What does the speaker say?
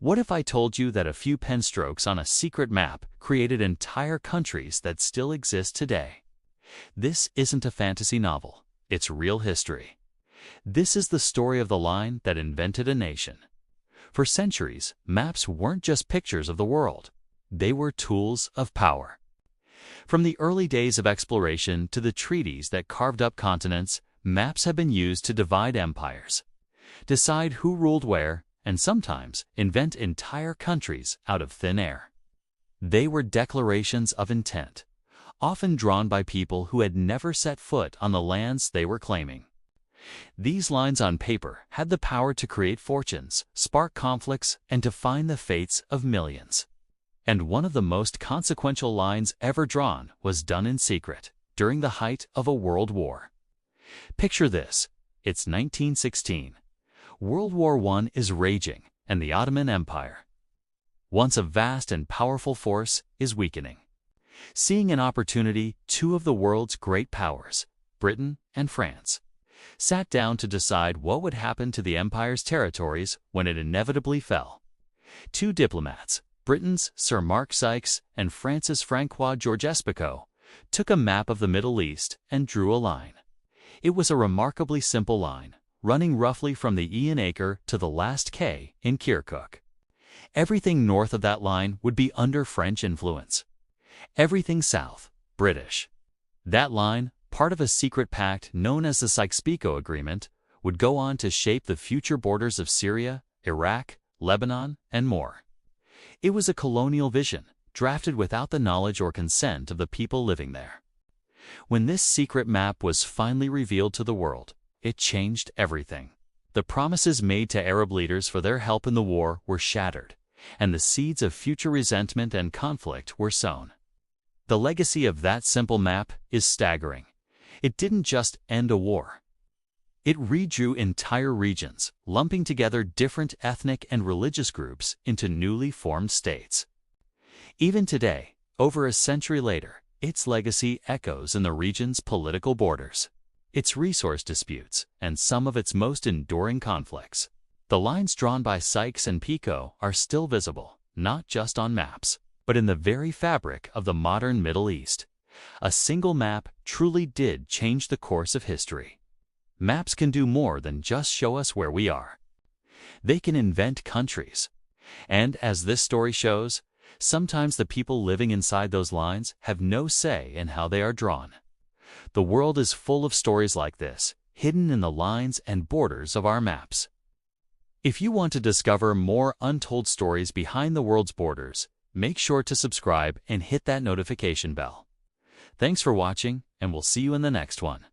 What if I told you that a few pen strokes on a secret map created entire countries that still exist today? This isn't a fantasy novel, it's real history. This is the story of the line that invented a nation. For centuries, maps weren't just pictures of the world. They were tools of power. From the early days of exploration to the treaties that carved up continents, maps have been used to divide empires, decide who ruled where, and sometimes invent entire countries out of thin air. They were declarations of intent, often drawn by people who had never set foot on the lands they were claiming. These lines on paper had the power to create fortunes, spark conflicts, and define the fates of millions. And one of the most consequential lines ever drawn was done in secret, during the height of a world war. Picture this: it's 1916. World War I is raging, and the Ottoman Empire, once a vast and powerful force, is weakening. Seeing an opportunity, two of the world's great powers, Britain and France, sat down to decide what would happen to the empire's territories when it inevitably fell. Two diplomats, Britain's Sir Mark Sykes and France's Francois Georges Picot, took a map of the Middle East and drew a line. It was a remarkably simple line, running roughly from the Ian Acre to the last K in Kirkuk. Everything north of that line would be under French influence. Everything south, British. That line, part of a secret pact known as the Sykes-Picot Agreement, would go on to shape the future borders of Syria, Iraq, Lebanon, and more. It was a colonial vision, drafted without the knowledge or consent of the people living there. When this secret map was finally revealed to the world, it changed everything. The promises made to Arab leaders for their help in the war were shattered, and the seeds of future resentment and conflict were sown. The legacy of that simple map is staggering. It didn't just end a war. It redrew entire regions, lumping together different ethnic and religious groups into newly formed states. Even today, over a century later, its legacy echoes in the region's political borders, its resource disputes, and some of its most enduring conflicts. The lines drawn by Sykes and Picot are still visible, not just on maps, but in the very fabric of the modern Middle East. A single map truly did change the course of history. Maps can do more than just show us where we are. They can invent countries. And as this story shows, sometimes the people living inside those lines have no say in how they are drawn. The world is full of stories like this, hidden in the lines and borders of our maps. If you want to discover more untold stories behind the world's borders, make sure to subscribe and hit that notification bell. Thanks for watching, and we'll see you in the next one.